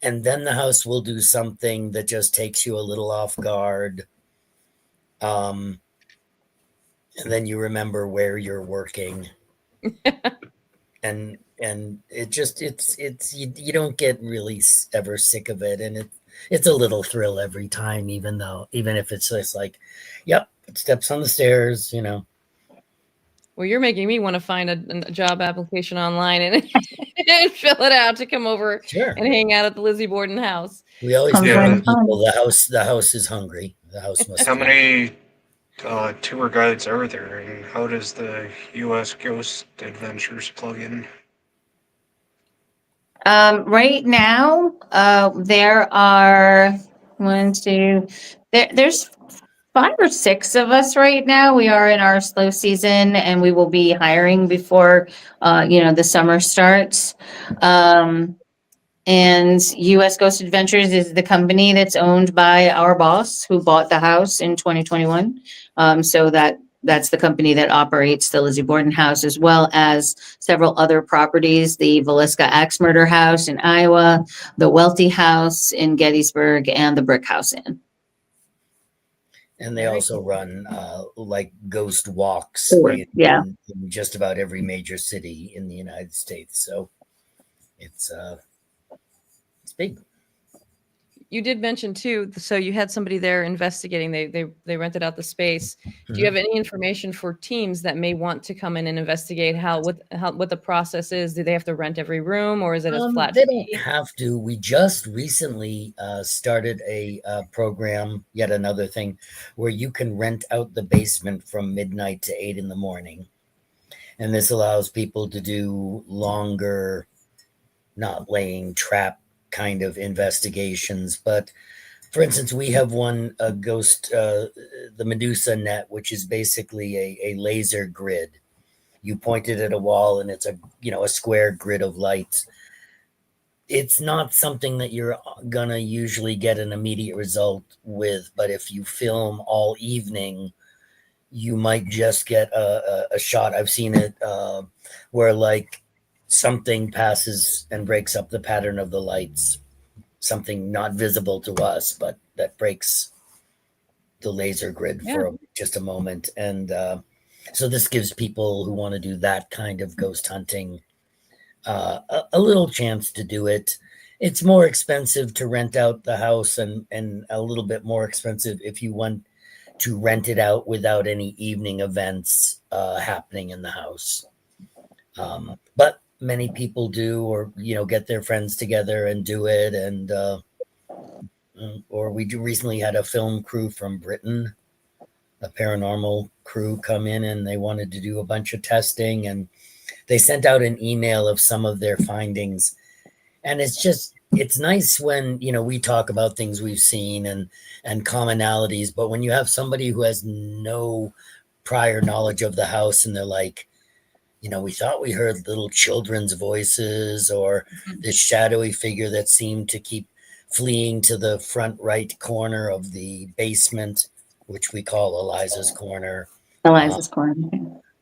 and then the house will do something that just takes you a little off guard. And then you remember where you're working. and it's you don't get really ever sick of it, and it's a little thrill every time, even if it's just like, yep, steps on the stairs. Well, you're making me want to find a job application online and, and fill it out to come over Sure. and hang out at the Lizzie Borden house. We always tell people the house is hungry. The house must. How many tour guides are there, and how does the U.S. Ghost Adventures plug in? Right now, there are there's 5 or 6 of us right now. We are in our slow season, and we will be hiring before, the summer starts. And U.S. Ghost Adventures is the company that's owned by our boss, who bought the house in 2021. So that's the company that operates the Lizzie Borden house, as well as several other properties, the Villisca Axe Murder House in Iowa, the Welty House in Gettysburg, and the Brick House Inn. And they also run like ghost walks in just about every major city in the United States. So it's big. You did mention too, so you had somebody there investigating. They rented out the space. Do you have any information for teams that may want to come in and investigate what the process is? Do they have to rent every room, or is it a flat fee? They don't have to. We just recently started a program, yet another thing, where you can rent out the basement from midnight to 8 in the morning. And this allows people to do longer, not laying trap kind of investigations. But for instance, we have one ghost, the Medusa net, which is basically a laser grid. You point it at a wall and it's a square grid of lights. It's not something that you're gonna usually get an immediate result with, but if you film all evening, you might just get a shot. I've seen it where like something passes and breaks up the pattern of the lights, something not visible to us, but that breaks the laser grid for just a moment. And so this gives people who want to do that kind of ghost hunting a little chance to do it. It's more expensive to rent out the house, and a little bit more expensive if you want to rent it out without any evening events happening in the house. But many people do, or get their friends together and do it. And or we recently had a film crew from Britain, a paranormal crew, come in, and they wanted to do a bunch of testing, and they sent out an email of some of their findings. And it's nice when we talk about things we've seen and commonalities, but when you have somebody who has no prior knowledge of the house and they're like, we thought we heard little children's voices, or this shadowy figure that seemed to keep fleeing to the front right corner of the basement, which we call Eliza's corner. Eliza's corner.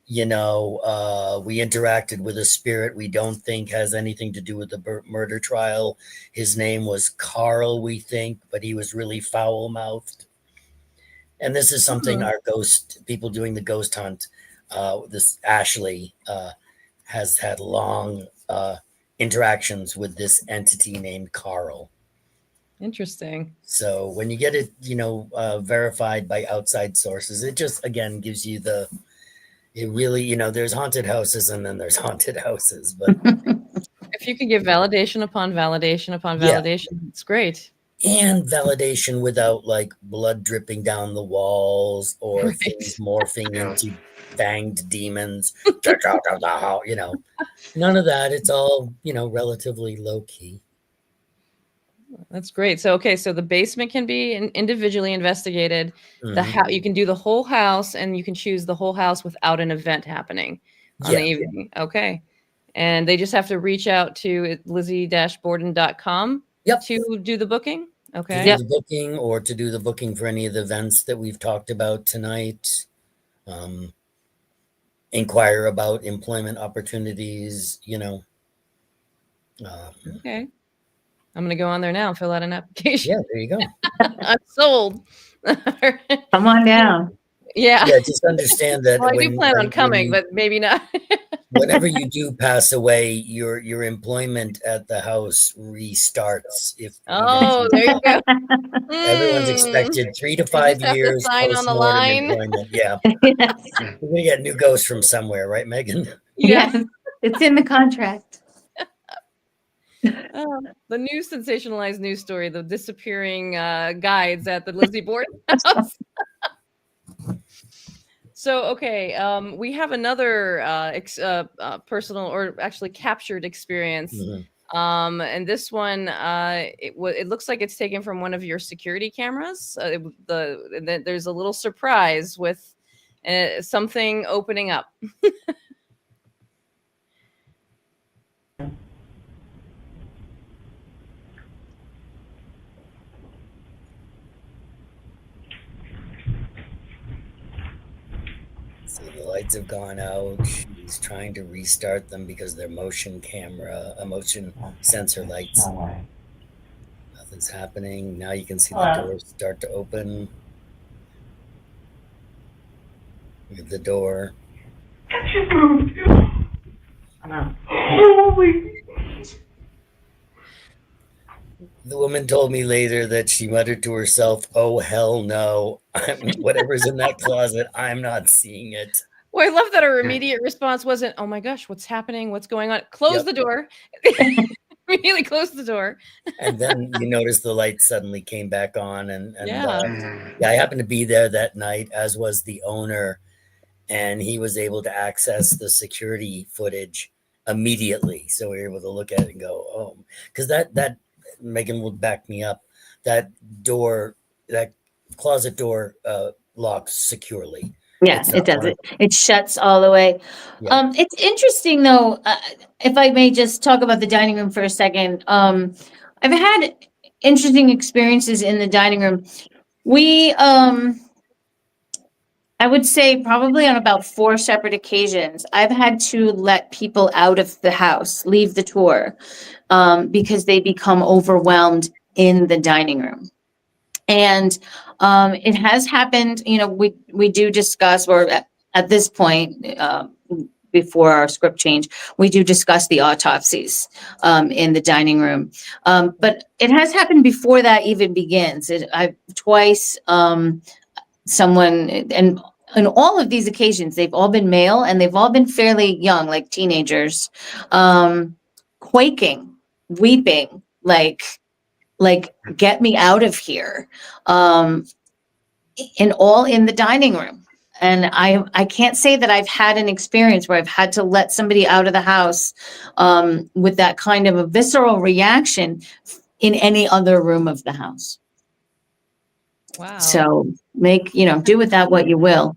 we interacted with a spirit we don't think has anything to do with the murder trial. His name was Carl, we think, but he was really foul-mouthed. And this is something our ghost people doing the ghost hunt, this Ashley, has had long interactions with this entity named Carl. Interesting. So when you get it, verified by outside sources, it just, again, gives you it really, there's haunted houses and then there's haunted houses. But if you could give validation upon validation upon validation, it's great. And validation without like blood dripping down the walls or things morphing into fanged demons. Get out of the house, none of that. It's all, relatively low key. That's great. So, okay. So the basement can be individually investigated. Mhm. You can do the whole house and you can choose the whole house without an event happening on the evening. Okay. And they just have to reach out to Lizzie-Borden.com to do the booking. Okay. To do the booking or to do the booking for any of the events that we've talked about tonight. Inquire about employment opportunities, Okay. I'm going to go on there now and fill out an application. Yeah, there you go. I'm sold. Come on down. Yeah. Yeah, just understand that. Well, I do plan on coming, but maybe not. Whenever you do pass away, your employment at the house restarts. There you go. Everyone's expected 3 to 5 years post-mortem employment. Yeah. Yes. We're going to get new ghosts from somewhere, right, Megan? Yes. It's in the contract. The new sensationalized news story, the disappearing guides at the Lizzie Borden house. So, okay, we have another personal or actually captured experience. Mm-hmm. And this one, it looks like it's taken from one of your security cameras. There's a little surprise with something opening up. So the lights have gone out. She's trying to restart them because they're motion sensor lights. Nothing's happening. Now you can see the doors start to open. Look at the door. Holy. The woman told me later that she muttered to herself, "Oh, hell no. Whatever's in that closet, I'm not seeing it." Well, I love that her immediate response wasn't, "Oh my gosh, what's happening? What's going on?" Close the door. Immediately close the door. And then you notice the lights suddenly came back on. I happened to be there that night, as was the owner, and he was able to access the security footage immediately. So we were able to look at it and go, "Oh," because that Megan will back me up. That door, that closet door, locks securely. Yes, it does. It shuts all the way. Yeah. It's interesting though. If I may just talk about the dining room for a second. I've had interesting experiences in the dining room. We, I would say probably on about 4 separate occasions, I've had to let people out of the house, leave the tour, because they become overwhelmed in the dining room. And it has happened, we do discuss, or at this point, before our script change, we do discuss the autopsies in the dining room. But it has happened before that even begins. I've twice, someone, and on all of these occasions, they've all been male and they've all been fairly young, like teenagers, quaking, weeping, like get me out of here, and all in the dining room. And I can't say that I've had an experience where I've had to let somebody out of the house with that kind of a visceral reaction in any other room of the house. Wow. So do with that what you will.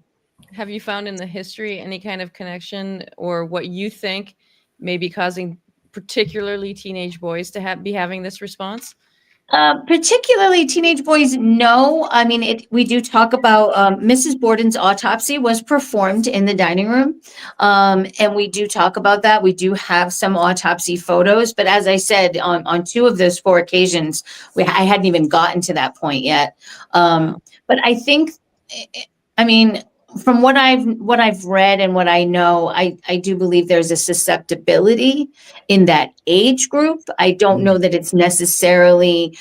Have you found in the history any kind of connection or what you think may be causing particularly teenage boys to be having this response? Particularly teenage boys, no. I mean, we do talk about Mrs. Borden's autopsy was performed in the dining room. And we do talk about that. We do have some autopsy photos. But as I said, on two of those four occasions, I hadn't even gotten to that point yet. But I think, I mean, from what I've read and what I know, I do believe there's a susceptibility in that age group. I don't know that it's necessarily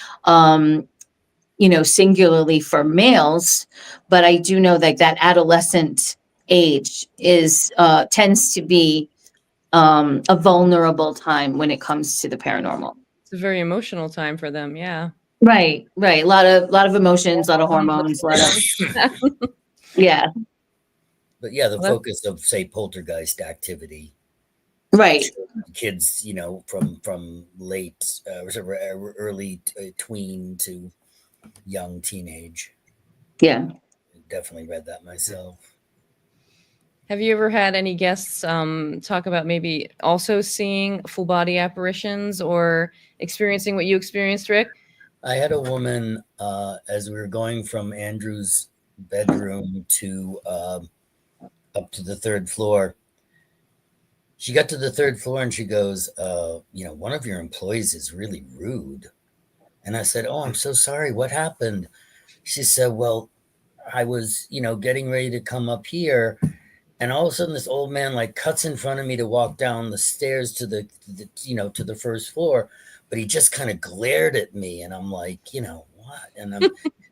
singularly for males, but I do know that adolescent age is tends to be a vulnerable time when it comes to the paranormal. It's a very emotional time for them. Yeah. Right. A lot of emotions, a lot of hormones, a lot of yeah. But yeah, the focus of, say, poltergeist activity. Right. Kids, from late, early tween to young teenage. Yeah. Definitely read that myself. Have you ever had any guests talk about maybe also seeing full body apparitions or experiencing what you experienced, Rick? I had a woman, as we were going from Andrew's bedroom to up to the third floor. She got to the third floor and she goes, one of your employees is really rude. And I said, oh, I'm so sorry. What happened? She said, well, I was, getting ready to come up here. And all of a sudden this old man cuts in front of me to walk down the stairs to the to the first floor. But he just kind of glared at me. And I'm like, what? And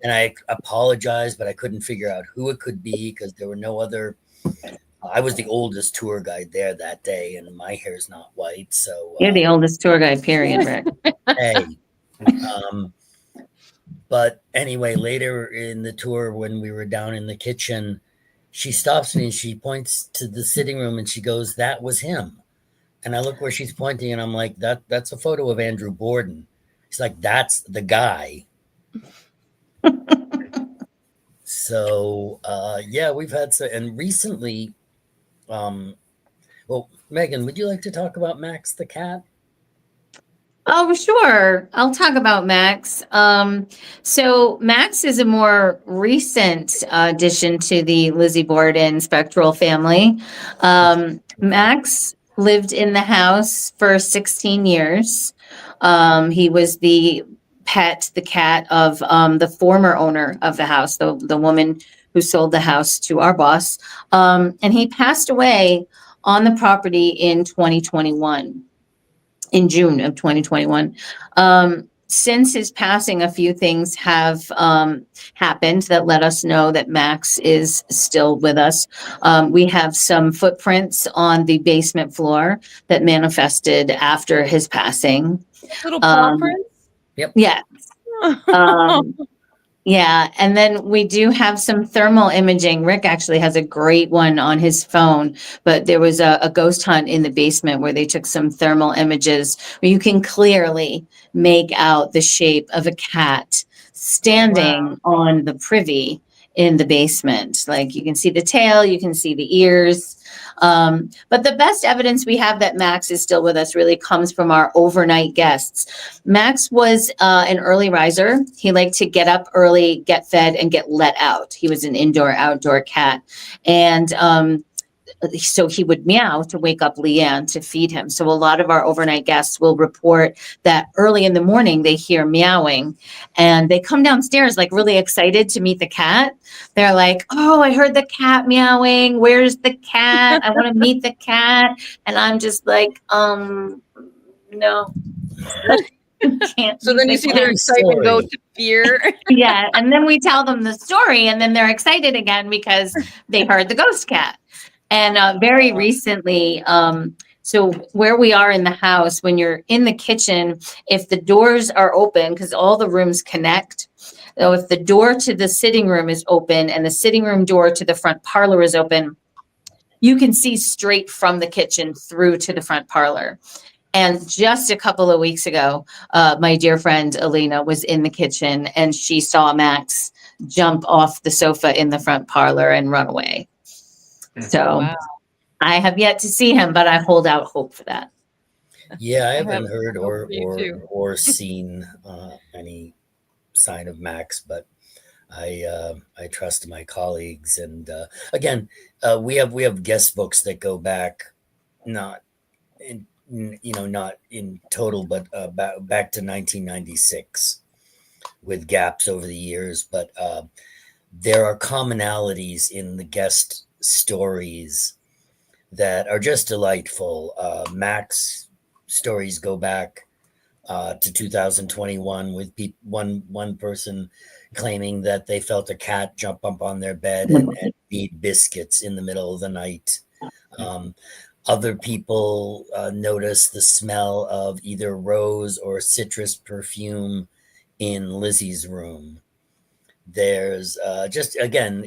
and I apologized, but I couldn't figure out who it could be because there were no other. I was the oldest tour guide there that day, and my hair's not white. So you're the oldest tour guide, period, Rick. Hey. But anyway, later in the tour, when we were down in the kitchen, she stops me and she points to the sitting room and she goes, that was him. And I look where she's pointing and I'm like, that's a photo of Andrew Borden. She's like, that's the guy. So, yeah, we've had and recently, well, Megan, would you like to talk about Max the cat? Oh, sure. I'll talk about Max. So Max is a more recent addition to the Lizzie Borden spectral family. Max lived in the house for 16 years. He was the cat of the former owner of the house, the woman who sold the house to our boss. And he passed away on the property in 2021. In June of 2021. Since his passing, a few things have happened that let us know that Max is still with us. We have some footprints on the basement floor that manifested after his passing. Little paw prints? Yep. Yeah. Yeah, and then we do have some thermal imaging. Rick actually has a great one on his phone, but there was a ghost hunt in the basement where they took some thermal images where you can clearly make out the shape of a cat standing on the privy in the basement. Like you can see the tail, you can see the ears. But the best evidence we have that Max is still with us really comes from our overnight guests. Max was an early riser. He liked to get up early, get fed, and get let out. He was an indoor-outdoor cat. And so he would meow to wake up Leanne to feed him. So a lot of our overnight guests will report that early in the morning they hear meowing and they come downstairs like really excited to meet the cat. They're like, oh, I heard the cat meowing. Where's the cat? I want to meet the cat. And I'm just like, no. So then you see their excitement go to fear. Yeah. And then we tell them the story and then they're excited again because they heard the ghost cat. And very recently, so where we are in the house, when you're in the kitchen, if the doors are open, because all the rooms connect, so if the door to the sitting room is open and the sitting room door to the front parlor is open, you can see straight from the kitchen through to the front parlor. And just a couple of weeks ago, my dear friend Elena was in the kitchen and she saw Max jump off the sofa in the front parlor and run away. So I have yet to see him, but I hold out hope for that. Yeah, I I haven't heard hope for you too. or seen any sign of Max, but I trust my colleagues. And again, we have guest books that go back, not in not in total, but back to 1996, with gaps over the years. But there are commonalities in the guest stories that are just delightful. Max stories go back to 2021 with one person claiming that they felt a cat jump up on their bed and feed biscuits in the middle of the night. Um, Other people notice the smell of either rose or citrus perfume in Lizzie's room. There's just, again,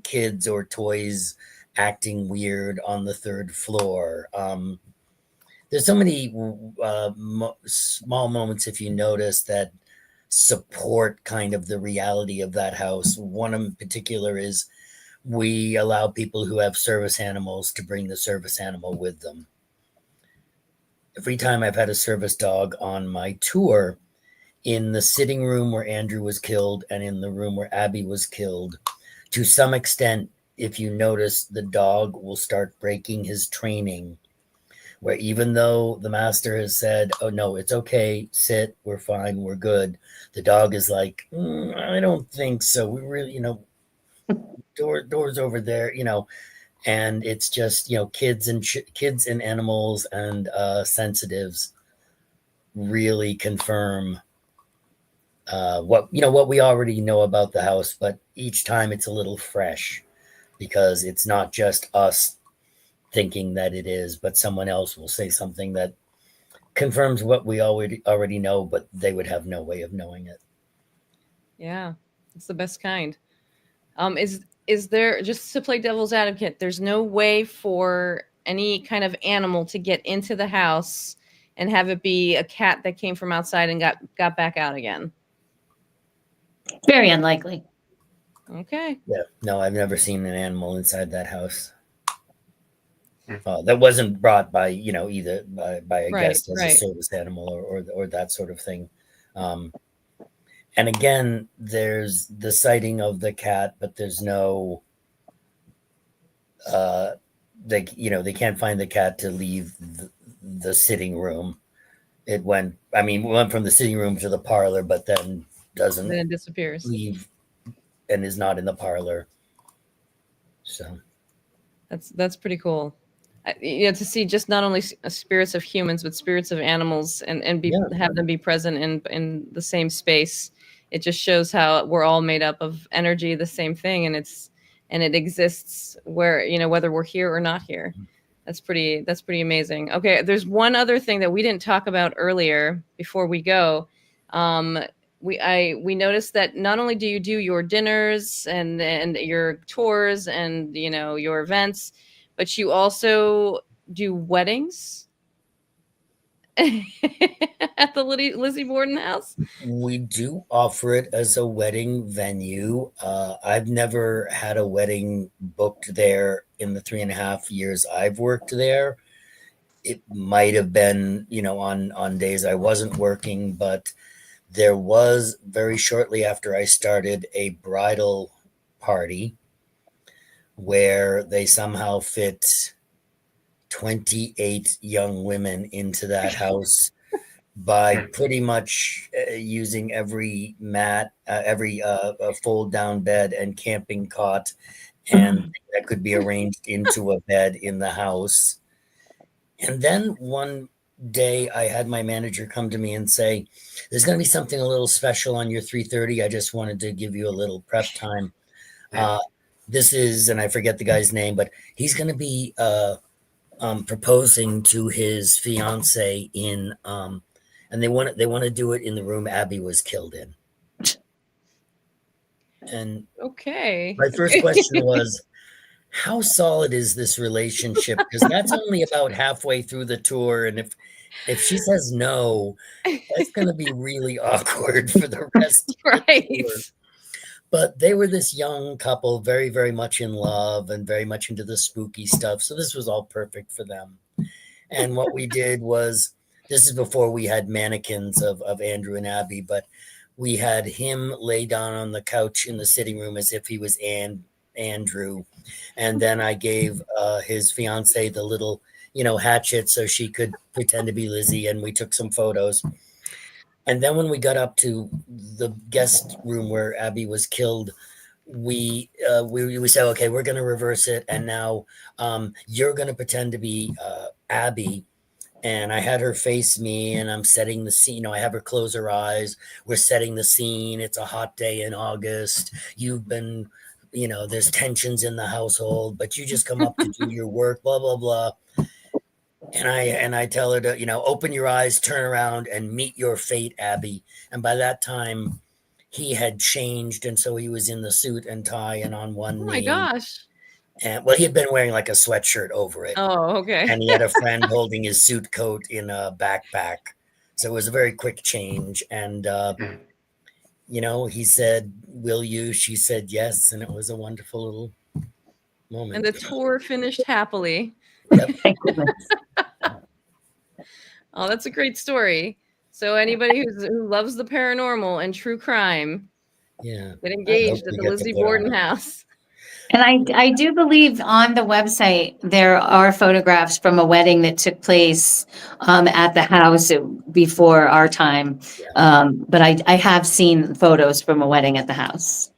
kids or toys acting weird on the third floor. There's so many small moments, if you notice, that support kind of the reality of that house. One in particular is we allow people who have service animals to bring the service animal with them. Every time I've had a service dog on my tour, in the sitting room where Andrew was killed and in the room where Abby was killed, to some extent, if you notice, the dog will start breaking his training, where even though the master has said, oh no, it's okay, sit, we're fine, we're good, the dog is like, I don't think so, we really, doors over there, and it's just, kids and animals and sensitives really confirm what we already know about the house, but each time it's a little fresh, because it's not just us thinking that it is, but someone else will say something that confirms what we already know, but they would have no way of knowing it. Yeah, it's the best kind. Is there, just to play devil's advocate, there's no way for any kind of animal to get into the house and have it be a cat that came from outside and got back out again? Very unlikely. Okay. Yeah, no, I've never seen an animal inside that house. That wasn't brought by, either by a guest as a service animal or that sort of thing. And again, there's the sighting of the cat, but there's no, they can't find the cat to leave the sitting room. We went from the sitting room to the parlor, but then Then it disappears. leave and is not in the parlor. So that's pretty cool. To see just not only spirits of humans, but spirits of animals, and have them be present in the same space. It just shows how we're all made up of energy, the same thing, and it exists where, whether we're here or not here. That's pretty amazing. Okay, there's one other thing that we didn't talk about earlier before we go. We noticed that not only do you do your dinners and your tours and your events, but you also do weddings at the Lizzie Borden house. We do offer it as a wedding venue. I've never had a wedding booked there in the 3.5 years I've worked there. It might have been, on days I wasn't working, but there was, very shortly after I started, a bridal party where they somehow fit 28 young women into that house by pretty much using every mat, every fold down bed and camping cot, and that could be arranged into a bed in the house. And then one day I had my manager come to me and say, there's going to be something a little special on your 3:30. I just wanted to give you a little prep time. This is, and I forget the guy's name, but he's going to be proposing to his fiance in, and they want to do it in the room Abby was killed in. And okay, my first question was, how solid is this relationship? Because that's only about halfway through the tour, and if she says no, that's going to be really awkward for the rest of the tour. But they were this young couple, very, very much in love and very much into the spooky stuff. So this was all perfect for them. And what we did was, this is before we had mannequins of Andrew and Abby, but we had him lay down on the couch in the sitting room as if he was Andrew. And then I gave his fiance the little, hatchet so she could pretend to be Lizzie. And we took some photos. And then when we got up to the guest room where Abby was killed, we said, okay, we're going to reverse it. And now you're going to pretend to be Abby. And I had her face me, and I'm setting the scene. I have her close her eyes. We're setting the scene. It's a hot day in August. You've been, there's tensions in the household, but you just come up to do your work, blah, blah, blah. And I tell her to, open your eyes, turn around, and meet your fate, Abby. And by that time, he had changed, and so he was in the suit and tie and on one Oh knee. my gosh. And well, he had been wearing like a sweatshirt over it. Oh, okay. And he had a friend holding his suit coat in a backpack. So it was a very quick change. And, he said, will you? She said yes. And it was a wonderful little moment. And the tour finished happily. Yep. Oh, that's a great story. So anybody who loves the paranormal and true crime, get engaged at the Lizzie Borden house. And I do believe on the website there are photographs from a wedding that took place at the house before our time. But I have seen photos from a wedding at the house.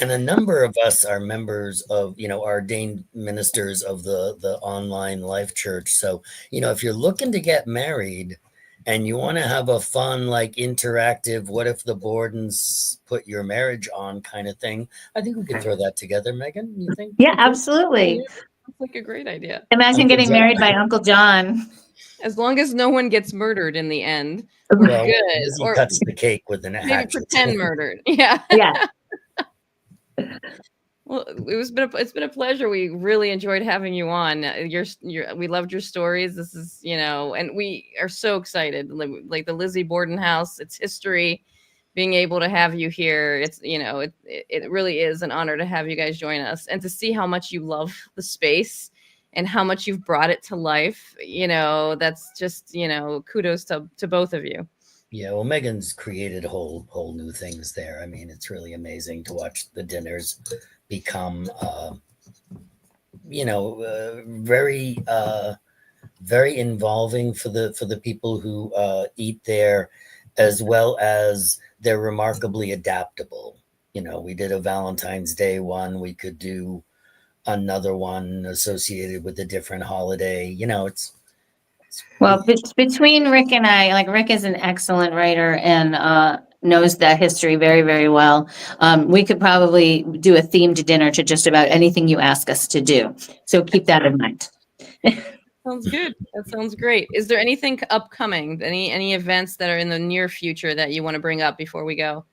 And a number of us are members of, ordained ministers of the online Life Church. So, if you're looking to get married and you want to have a fun, like interactive, what if the Bordens put your marriage on kind of thing, I think we could throw that together. Megan, you think? Yeah, absolutely. Sounds like a great idea. Imagine getting married by Uncle John. As long as no one gets murdered in the end, we're good. Lizzie cuts the cake with an hatchet. Maybe pretend murdered. Yeah. Yeah. Well, it's been a pleasure. We really enjoyed having you on. We loved your stories. This is, and we are so excited. Like the Lizzie Borden house, its history, being able to have you here. It's, it really is an honor to have you guys join us and to see how much you love the space and how much you've brought it to life. That's just, kudos to both of you. Yeah, well, Megan's created whole new things there. I mean, it's really amazing to watch the dinners become, very, very involving for the people who eat there, as well as they're remarkably adaptable. We did a Valentine's Day one. We could do another one associated with a different holiday. Well, between Rick and I, like Rick is an excellent writer and knows that history very, very well. We could probably do a themed dinner to just about anything you ask us to do. So keep that in mind. Sounds good. That sounds great. Is there anything upcoming? Any events that are in the near future that you want to bring up before we go?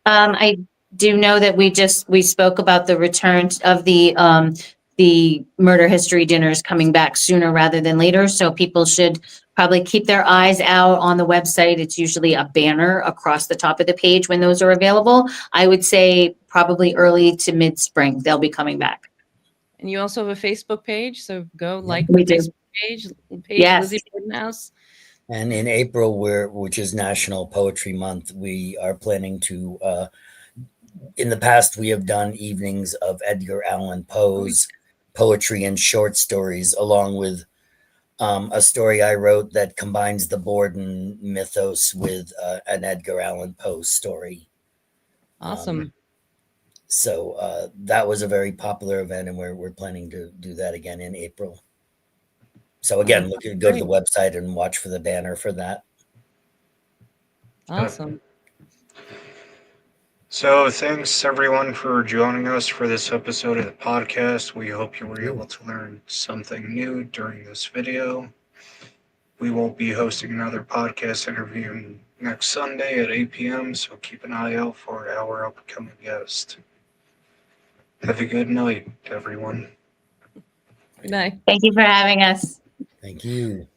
I do know that we spoke about the return of the murder history dinners coming back sooner rather than later. So people should probably keep their eyes out on the website. It's usually a banner across the top of the page when those are available. I would say probably early to mid-spring, they'll be coming back. And you also have a Facebook page. So go like We the do. Facebook page, Yes. Lizzie Borden House. And in April, which is National Poetry Month, we are planning to, in the past, we have done evenings of Edgar Allan Poe's poetry and short stories, along with a story I wrote that combines the Borden mythos with an Edgar Allan Poe story. Awesome. So that was a very popular event, and we're planning to do that again in April. So again, go to the website and watch for the banner for that. Awesome. So thanks everyone for joining us for this episode of the podcast. We hope you were able to learn something new during this video. We will be hosting another podcast interview next Sunday at 8 p.m. So keep an eye out for our upcoming guest. Have a good night, everyone. Good night. Thank you for having us. Thank you.